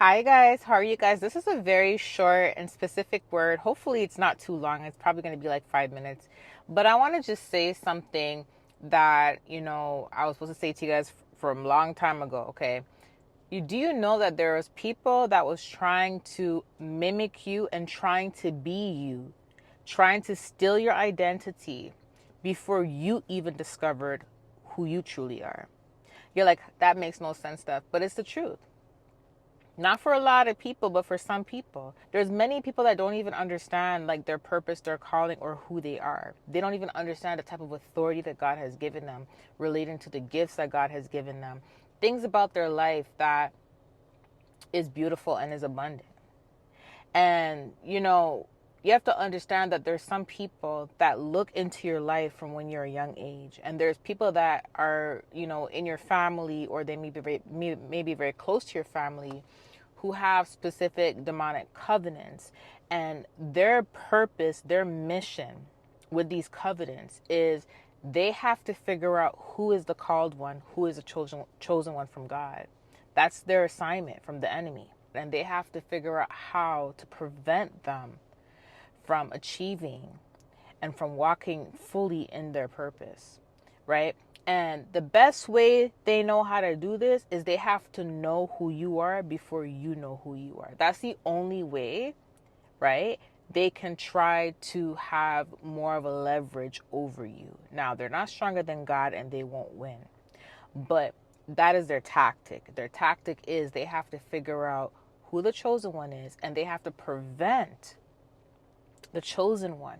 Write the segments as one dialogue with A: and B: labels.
A: Hi guys, how are you guys? This is a very short and specific word. Hopefully it's not too long. It's probably going to be like 5 minutes. But I want to just say something that, I was supposed to say to you guys from a long time ago, okay? Do you know that there was people that was trying to mimic you and trying to be you, trying to steal your identity before you even discovered who you truly are? You're like, that makes no sense, stuff, but it's the truth. Not for a lot of people, but for some people. There's many people that don't even understand like their purpose, their calling, or who they are. They don't even understand the type of authority that God has given them, relating to the gifts that God has given them. Things about their life that is beautiful and is abundant. And you have to understand that there's some people that look into your life from when you're a young age, and there's people that are in your family, or they may be very close to your family, who have specific demonic covenants, and their purpose, their mission with these covenants is they have to figure out who is the called one, who is the chosen one from God. That's their assignment from the enemy. And they have to figure out how to prevent them from achieving and from walking fully in their purpose, right? And the best way they know how to do this is they have to know who you are before you know who you are. That's the only way, right? They can try to have more of a leverage over you. Now, they're not stronger than God and they won't win, but that is their tactic. Their tactic is they have to figure out who the chosen one is, and they have to prevent the chosen one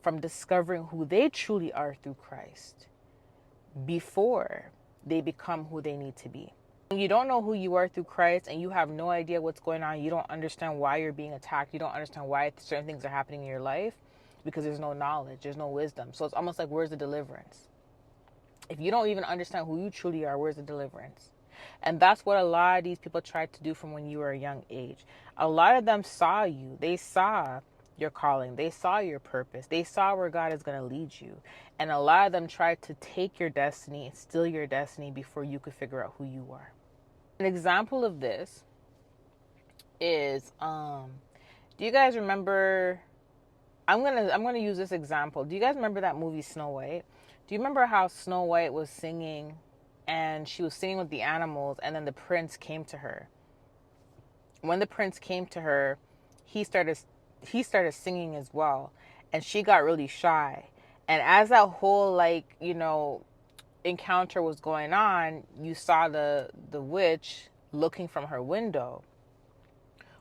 A: from discovering who they truly are through Christ before they become who they need to be. When you don't know who you are through Christ and you have no idea what's going on, you don't understand why you're being attacked, you don't understand why certain things are happening in your life, because there's no knowledge, there's no wisdom. So it's almost like, where's the deliverance? If you don't even understand who you truly are, where's the deliverance? And that's what a lot of these people tried to do from when you were a young age. A lot of them saw you. They saw your calling. They saw your purpose. They saw where God is going to lead you. And a lot of them tried to take your destiny and steal your destiny before you could figure out who you are. An example of this is, do you guys remember, I'm gonna use this example. Do you guys remember that movie Snow White? Do you remember how Snow White was singing, and she was singing with the animals, and then the prince came to her? When the prince came to her, he started he started singing as well, and she got really shy. And as that whole encounter was going on, you saw the witch looking from her window.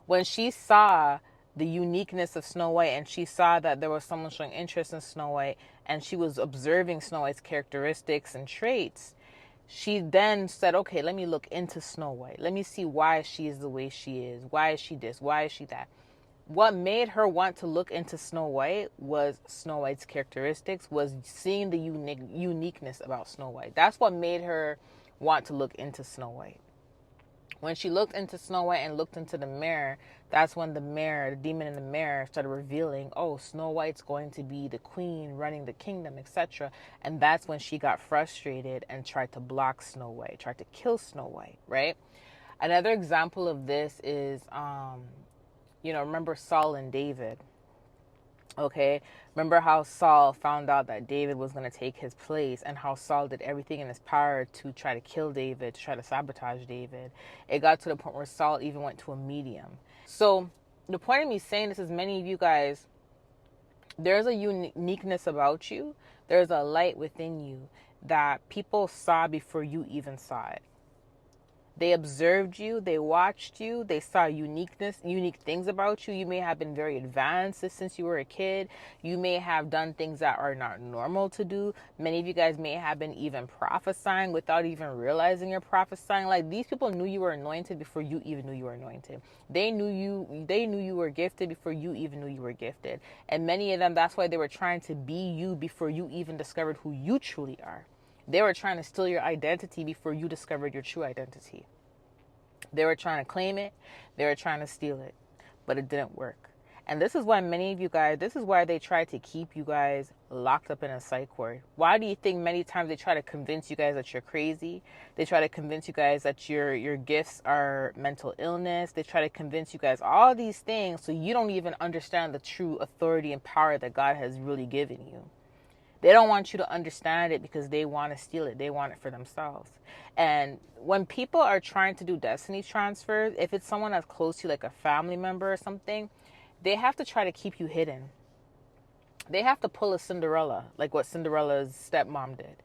A: When she saw the uniqueness of Snow White, and she saw that there was someone showing interest in Snow White, and she was observing Snow White's characteristics and traits, she then said, okay, let me look into Snow White. Let me see why she is the way she is. Why is she this? Why is she that? What made her want to look into Snow White was Snow White's characteristics, was seeing the uniqueness about Snow White. That's what made her want to look into Snow White. When she looked into Snow White and looked into the mirror, that's when the demon in the mirror, started revealing, oh, Snow White's going to be the queen running the kingdom, etc. And that's when she got frustrated and tried to block Snow White, tried to kill Snow White, right? Another example of this is, remember Saul and David? Okay, remember how Saul found out that David was going to take his place, and how Saul did everything in his power to try to kill David, to try to sabotage David. It got to the point where Saul even went to a medium. So the point of me saying this is, many of you guys, there's a uniqueness about you. There's a light within you that people saw before you even saw it. They observed you, they watched you, they saw unique things about you. You may have been very advanced since you were a kid. You may have done things that are not normal to do. Many of you guys may have been even prophesying without even realizing you're prophesying. Like, these people knew you were anointed before you even knew you were anointed. They knew you were gifted before you even knew you were gifted. And many of them, that's why they were trying to be you before you even discovered who you truly are. They were trying to steal your identity before you discovered your true identity. They were trying to claim it. They were trying to steal it, but it didn't work. And this is why many of you guys, this is why they try to keep you guys locked up in a psych ward. Why do you think many times they try to convince you guys that you're crazy? They try to convince you guys that your gifts are mental illness. They try to convince you guys all these things so you don't even understand the true authority and power that God has really given you. They don't want you to understand it because they want to steal it. They want it for themselves. And when people are trying to do destiny transfers, if it's someone that's close to you, like a family member or something, they have to try to keep you hidden. They have to pull a Cinderella, like what Cinderella's stepmom did.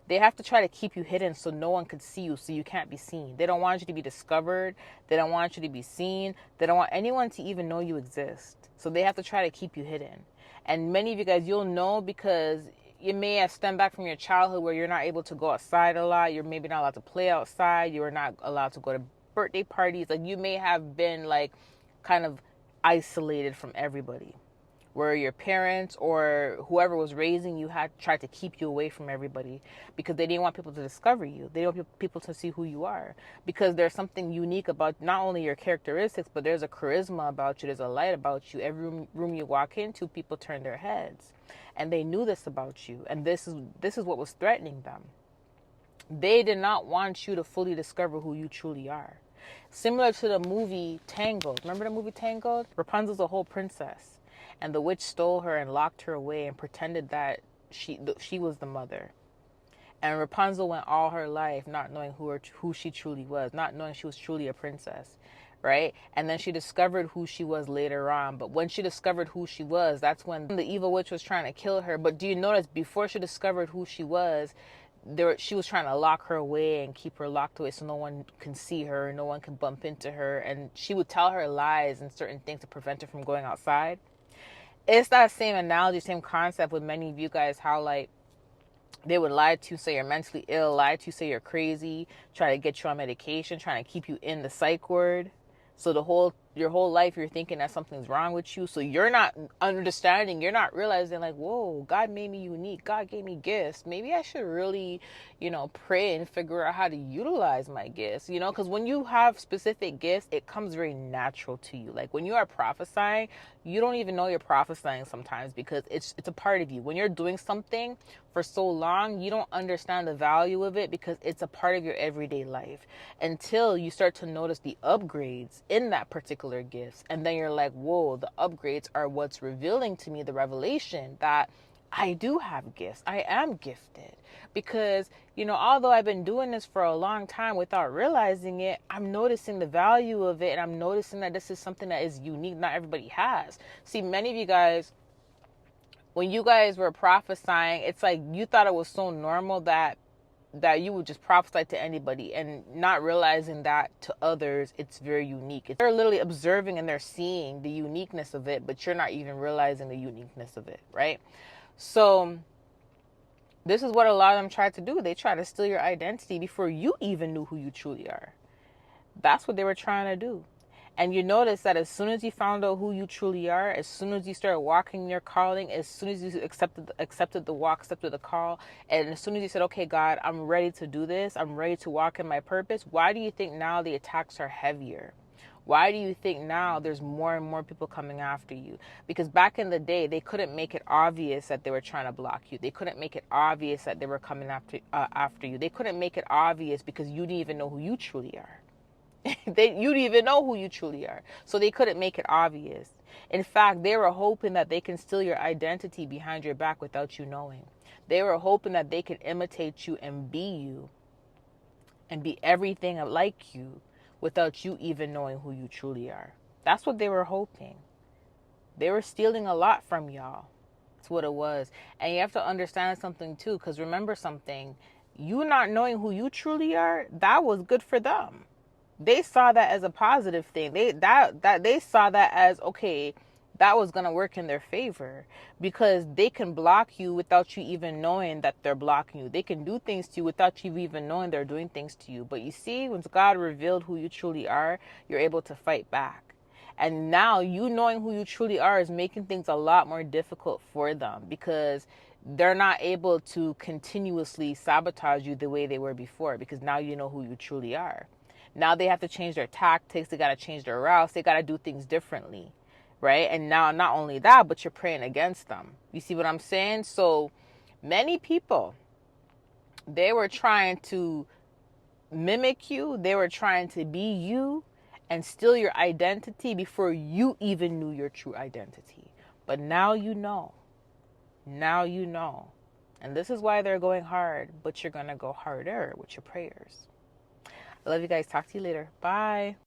A: They have to try to keep you hidden so no one could see you, so you can't be seen. They don't want you to be discovered. They don't want you to be seen. They don't want anyone to even know you exist. So they have to try to keep you hidden. And many of you guys, you'll know because you may have stemmed back from your childhood where you're not able to go outside a lot. You're maybe not allowed to play outside. You're not allowed to go to birthday parties. Like you may have been like kind of isolated from everybody, where your parents or whoever was raising you had tried to keep you away from everybody because they didn't want people to discover you. They don't want people to see who you are because there's something unique about not only your characteristics, but there's a charisma about you. There's a light about you. Every room you walk into, people turn their heads, and they knew this about you. And this is what was threatening them. They did not want you to fully discover who you truly are. Similar to the movie Tangled. Remember the movie Tangled? Rapunzel's a whole princess, and the witch stole her and locked her away and pretended that she was the mother. And Rapunzel went all her life not knowing who she truly was, not knowing she was truly a princess, right? And then she discovered who she was later on. But when she discovered who she was, that's when the evil witch was trying to kill her. But do you notice before she discovered who she was, she was trying to lock her away and keep her locked away so no one can see her, no one can bump into her, and she would tell her lies and certain things to prevent her from going outside. It's that same analogy, same concept with many of you guys, how like they would lie to you, say you're mentally ill, lie to you, say you're crazy, try to get you on medication, trying to keep you in the psych ward. So your whole life you're thinking that something's wrong with you. So you're not understanding, you're not realizing like, whoa, God made me unique. God gave me gifts. Maybe I should really, pray and figure out how to utilize my gifts, because when you have specific gifts, it comes very natural to you. Like when you are prophesying, you don't even know you're prophesying sometimes because it's a part of you. When you're doing something for so long, you don't understand the value of it because it's a part of your everyday life until you start to notice the upgrades in that particular gifts. And then you're like, whoa, the upgrades are what's revealing to me the revelation that I do have gifts. I am gifted because, although I've been doing this for a long time without realizing it, I'm noticing the value of it. And I'm noticing that this is something that is unique. Not everybody has. See, many of you guys, when you guys were prophesying, it's like you thought it was so normal that you would just prophesy to anybody and not realizing that to others it's very unique. They're literally observing and they're seeing the uniqueness of it, but you're not even realizing the uniqueness of it, right? So this is what a lot of them try to do. They try to steal your identity before you even knew who you truly are. That's what they were trying to do. And you notice that as soon as you found out who you truly are, as soon as you started walking your calling, as soon as you accepted the walk, accepted the call, and as soon as you said, okay, God, I'm ready to do this, I'm ready to walk in my purpose, why do you think now the attacks are heavier? Why do you think now there's more and more people coming after you? Because back in the day, they couldn't make it obvious that they were trying to block you. They couldn't make it obvious that they were coming after you. They couldn't make it obvious because you didn't even know who you truly are. You didn't even know who you truly are. So they couldn't make it obvious. In fact, they were hoping that they can steal your identity behind your back without you knowing. They were hoping that they could imitate you and be everything like you without you even knowing who you truly are. That's what they were hoping. They were stealing a lot from y'all. That's what it was. And you have to understand something too, because remember something, you not knowing who you truly are, that was good for them. They saw that as a positive thing. They saw that as, okay, that was going to work in their favor because they can block you without you even knowing that they're blocking you. They can do things to you without you even knowing they're doing things to you. But you see, once God revealed who you truly are, you're able to fight back. And now you knowing who you truly are is making things a lot more difficult for them because they're not able to continuously sabotage you the way they were before because now you know who you truly are. Now they have to change their tactics. They got to change their routes. They got to do things differently, right? And now not only that, but you're praying against them. You see what I'm saying? So many people, they were trying to mimic you, they were trying to be you and steal your identity before you even knew your true identity. But now you know. Now you know. And this is why they're going hard, but you're going to go harder with your prayers. I love you guys. Talk to you later. Bye.